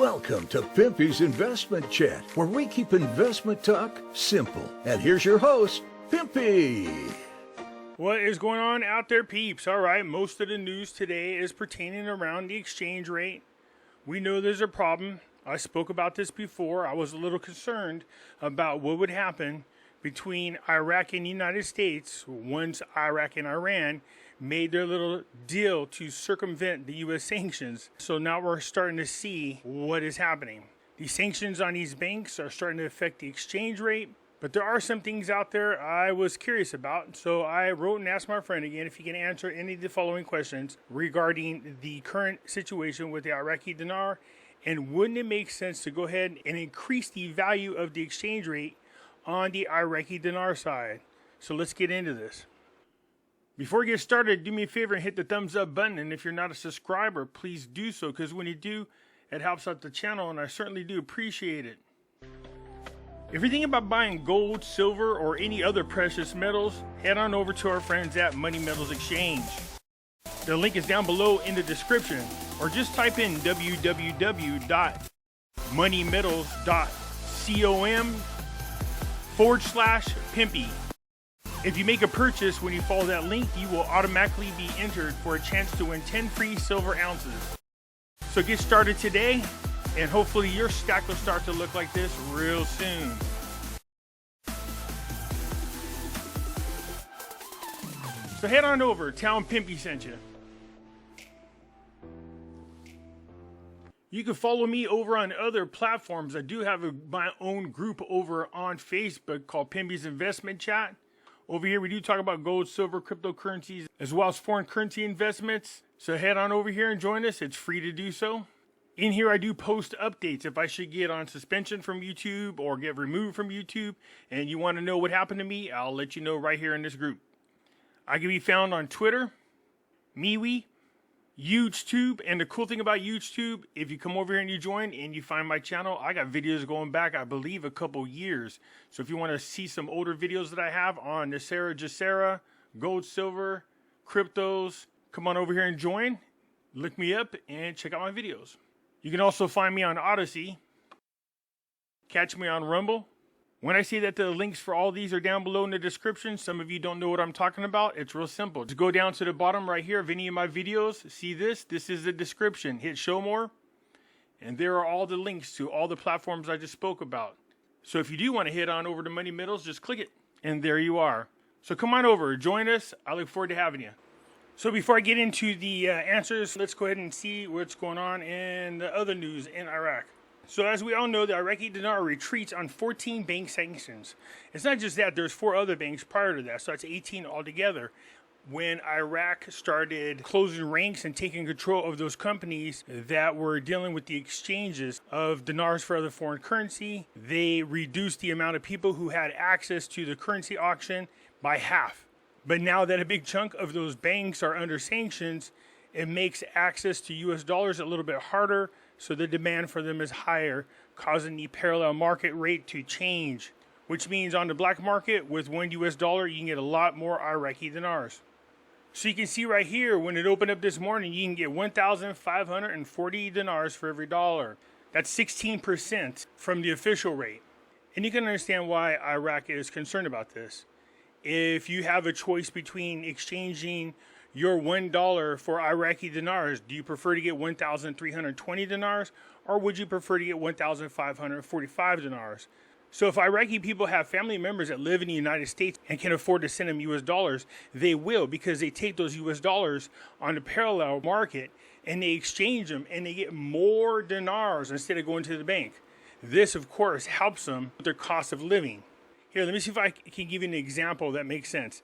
Welcome to Pimpy's Investment Chat, where we keep investment talk simple. And here's your host, Pimpy. What is going on out there, peeps? All right, most of the news today is pertaining around the exchange rate. We know there's a problem. I spoke about this before. I was a little concerned about what would happen between Iraq and the United States once Iraq and Iran made their little deal to circumvent the U.S. sanctions. So now we're starting to see what is happening. The sanctions on these banks are starting to affect the exchange rate, but there are some things out there I was curious about. So I wrote and asked my friend again if he can answer any of the following questions regarding the current situation with the Iraqi Dinar, and wouldn't it make sense to go ahead and increase the value of the exchange rate on the Iraqi Dinar side? So let's get into this. Before we get started, do me a favor and hit the thumbs up button. And if you're not a subscriber, please do so, because when you do, it helps out the channel, and I certainly do appreciate it. If you're thinking about buying gold, silver, or any other precious metals, head on over to our friends at Money Metals Exchange. The link is down below in the description, or just type in www.moneymetals.com/Pimpy. If you make a purchase when you follow that link, you will automatically be entered for a chance to win 10 free silver ounces. So get started today, and hopefully your stack will start to look like this real soon. So head on over, tell them Pimpy sent you. You can follow me over on other platforms. I do have my own group over on Facebook called Pimpy's Investment Chat. Over here, we do talk about gold, silver, cryptocurrencies, as well as foreign currency investments. So head on over here and join us. It's free to do so. In here, I do post updates. If I should get on suspension from YouTube or get removed from YouTube and you want to know what happened to me, I'll let you know right here in this group. I can be found on Twitter, MeWe, YouTube, and the cool thing about YouTube, if you come over here and you join and you find my channel, I got videos going back, I believe, a couple years. So if you want to see some older videos that I have on Nasera, Jacera, gold, silver, cryptos, come on over here and join. Look me up and check out my videos. You can also find me on Odyssey. Catch me on Rumble. When I say that the links for all these are down below in the description, some of you don't know what I'm talking about. It's real simple. Just go down to the bottom right here of any of my videos. See this? This is the description. Hit show more. And there are all the links to all the platforms I just spoke about. So if you do want to head on over to Money Metals, just click it. And there you are. So come on over. Join us. I look forward to having you. So before I get into the answers, let's go ahead and see what's going on in the other news in Iraq. So as we all know, the Iraqi Dinar retreats on 14 bank sanctions. It's not just that, there's 4 other banks prior to that, so that's 18 altogether. When Iraq started closing ranks and taking control of those companies that were dealing with the exchanges of dinars for other foreign currency, they reduced the amount of people who had access to the currency auction by half. But now that a big chunk of those banks are under sanctions, it makes access to US dollars a little bit harder, so the demand for them is higher, causing the parallel market rate to change, which means on the black market with $1 US, you can get a lot more Iraqi dinars. So you can see right here, when it opened up this morning, you can get 1,540 dinars for every dollar. That's 16% from the official rate. And you can understand why Iraq is concerned about this. If you have a choice between exchanging your $1 for Iraqi dinars, do you prefer to get 1,320 dinars, or would you prefer to get 1,545 dinars? So if Iraqi people have family members that live in the United States and can afford to send them US dollars, they will, because they take those US dollars on the parallel market and they exchange them and they get more dinars instead of going to the bank. This, of course, helps them with their cost of living. Here, let me see if I can give you an example that makes sense.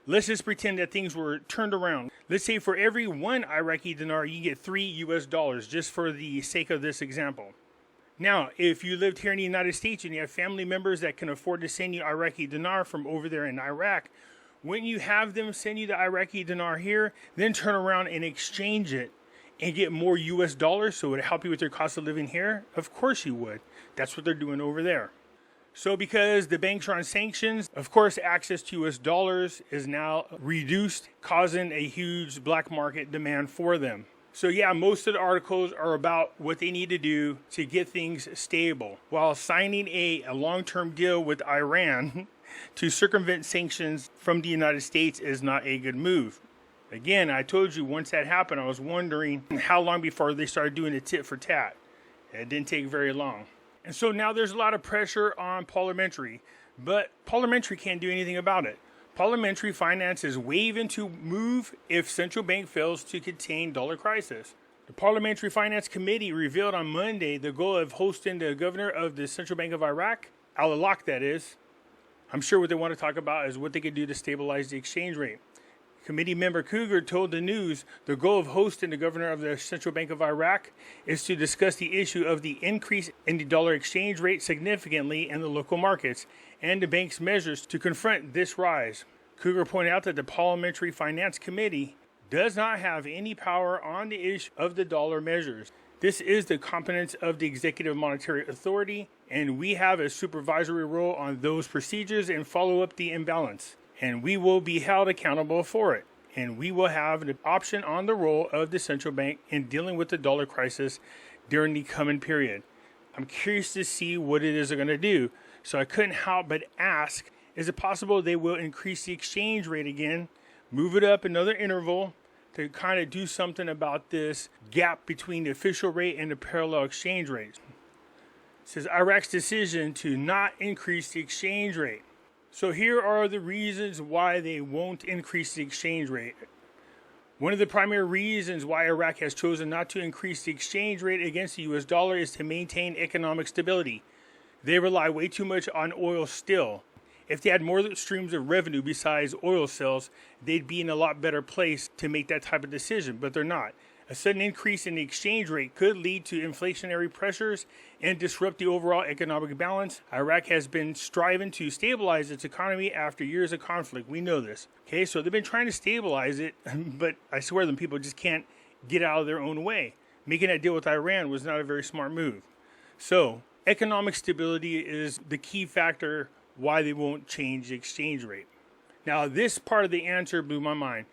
Let's just pretend that things were turned around. Let's say for every 1 Iraqi dinar, you get 3 US dollars, just for the sake of this example. Now, if you lived here in the United States and you have family members that can afford to send you Iraqi dinar from over there in Iraq, wouldn't you have them send you the Iraqi dinar here, then turn around and exchange it and get more US dollars so it would help you with your cost of living here? Of course you would. That's what they're doing over there. So because the banks are on sanctions, of course, access to US dollars is now reduced, causing a huge black market demand for them. So yeah, most of the articles are about what they need to do to get things stable, while signing a long-term deal with Iran to circumvent sanctions from the United States is not a good move. Again, I told you once that happened, I was wondering how long before they started doing a tit for tat. It didn't take very long. And so now there's a lot of pressure on parliamentary, but parliamentary can't do anything about it. Parliamentary finance is waving to move if central bank fails to contain dollar crisis. The Parliamentary Finance Committee revealed on Monday the goal of hosting the governor of the Central Bank of Iraq, al-Alaq that is. I'm sure what they want to talk about is what they could do to stabilize the exchange rate. Committee member Cougar told the news the goal of hosting the governor of the Central Bank of Iraq is to discuss the issue of the increase in the dollar exchange rate significantly in the local markets and the bank's measures to confront this rise. Cougar pointed out that the Parliamentary Finance Committee does not have any power on the issue of the dollar measures. This is the competence of the Executive Monetary Authority, and we have a supervisory role on those procedures and follow up the imbalance. And we will be held accountable for it. And we will have an option on the role of the central bank in dealing with the dollar crisis during the coming period. I'm curious to see what it is they're going to do. So I couldn't help but ask, is it possible they will increase the exchange rate again, move it up another interval to kind of do something about this gap between the official rate and the parallel exchange rates? It says Iraq's decision to not increase the exchange rate. So here are the reasons why they won't increase the exchange rate. One of the primary reasons why Iraq has chosen not to increase the exchange rate against the US dollar is to maintain economic stability. They rely way too much on oil still. If they had more streams of revenue besides oil sales, they'd be in a lot better place to make that type of decision, but they're not. A sudden increase in the exchange rate could lead to inflationary pressures and disrupt the overall economic balance. Iraq has been striving to stabilize its economy after years of conflict. We know this. Okay, so they've been trying to stabilize it, but I swear them people just can't get out of their own way. Making that deal with Iran was not a very smart move. So, economic stability is the key factor why they won't change the exchange rate. Now, this part of the answer blew my mind.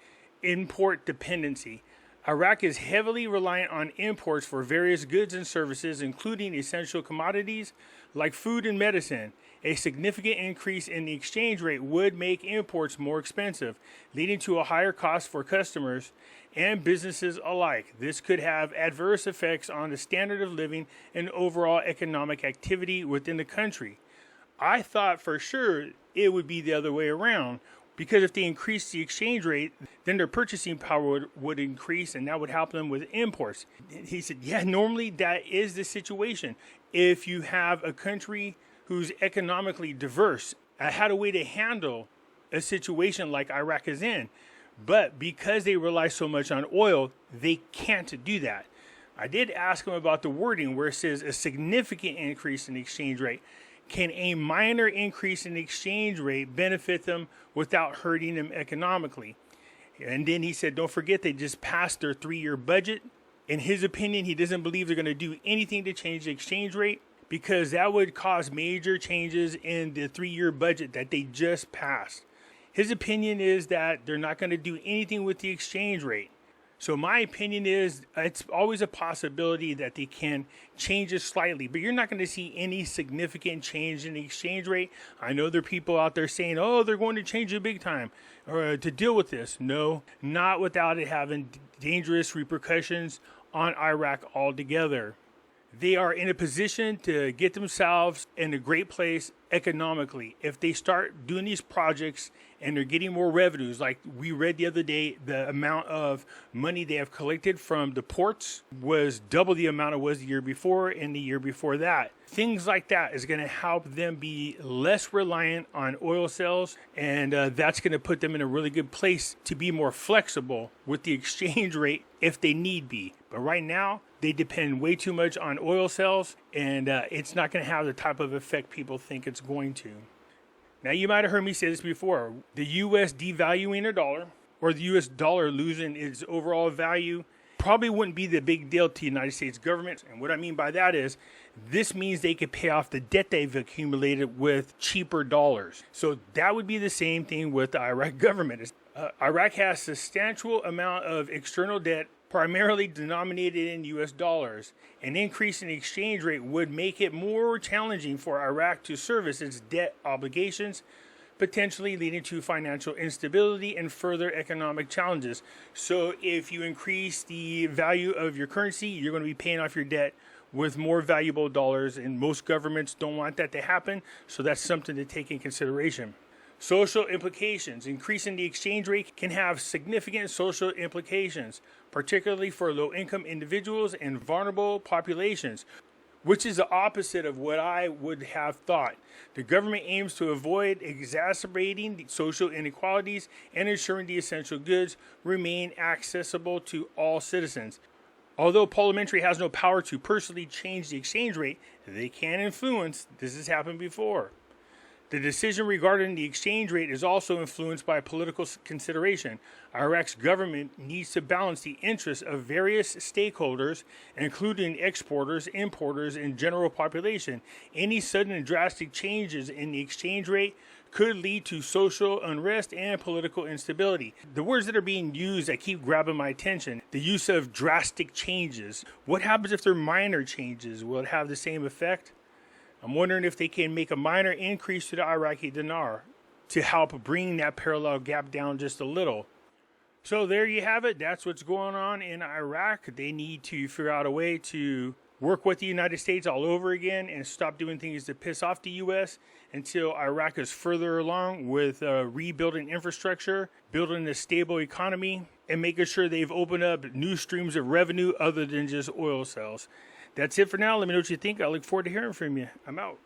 Import dependency. Iraq is heavily reliant on imports for various goods and services, including essential commodities like food and medicine. A significant increase in the exchange rate would make imports more expensive, leading to a higher cost for customers and businesses alike. This could have adverse effects on the standard of living and overall economic activity within the country. I thought for sure it would be the other way around, because if they increase the exchange rate, then their purchasing power would increase, and that would help them with imports. He said, yeah, normally that is the situation. If you have a country who's economically diverse, had a way to handle a situation like Iraq is in. But because they rely so much on oil, they can't do that. I did ask him about the wording where it says a significant increase in the exchange rate. Can a minor increase in the exchange rate benefit them without hurting them economically? And then he said, don't forget they just passed their 3-year budget. In his opinion, he doesn't believe they're going to do anything to change the exchange rate because that would cause major changes in the 3-year budget that they just passed. His opinion is that they're not going to do anything with the exchange rate. So my opinion is it's always a possibility that they can change it slightly, but you're not going to see any significant change in the exchange rate. I know there are people out there saying, oh, they're going to change it big time or to deal with this. No, not without it having dangerous repercussions on Iraq altogether. They are in a position to get themselves in a great place economically. If they start doing these projects and they're getting more revenues, like we read the other day, the amount of money they have collected from the ports was double the amount it was the year before and the year before that. Things like that is going to help them be less reliant on oil sales, and that's going to put them in a really good place to be more flexible with the exchange rate if they need be. But right now, they depend way too much on oil sales, and it's not going to have the type of effect people think it's going to. Now, you might have heard me say this before. The U.S. devaluing their dollar, or the U.S. dollar losing its overall value, probably wouldn't be the big deal to the United States government. And what I mean by that is this means they could pay off the debt they've accumulated with cheaper dollars. So that would be the same thing with the Iraq government. Iraq has a substantial amount of external debt, primarily denominated in US dollars. An increase in the exchange rate would make it more challenging for Iraq to service its debt obligations, potentially leading to financial instability and further economic challenges. So if you increase the value of your currency, you're going to be paying off your debt with more valuable dollars, and most governments don't want that to happen, so that's something to take in consideration. Social implications. Increasing the exchange rate can have significant social implications, particularly for low-income individuals and vulnerable populations, which is the opposite of what I would have thought. The government aims to avoid exacerbating the social inequalities and ensuring the essential goods remain accessible to all citizens. Although parliamentary has no power to personally change the exchange rate, they can influence. This has happened before. The decision regarding the exchange rate is also influenced by political consideration. Iraq's government needs to balance the interests of various stakeholders, including exporters, importers, and general population. Any sudden and drastic changes in the exchange rate could lead to social unrest and political instability. The words that are being used that keep grabbing my attention, the use of drastic changes. What happens if they're minor changes? Will it have the same effect? I'm wondering if they can make a minor increase to the Iraqi dinar to help bring that parallel gap down just a little. So there you have it. That's what's going on in Iraq. They need to figure out a way to work with the United States all over again and stop doing things to piss off the U.S. until Iraq is further along with rebuilding infrastructure, building a stable economy, and making sure they've opened up new streams of revenue other than just oil sales. That's it for now. Let me know what you think. I look forward to hearing from you. I'm out.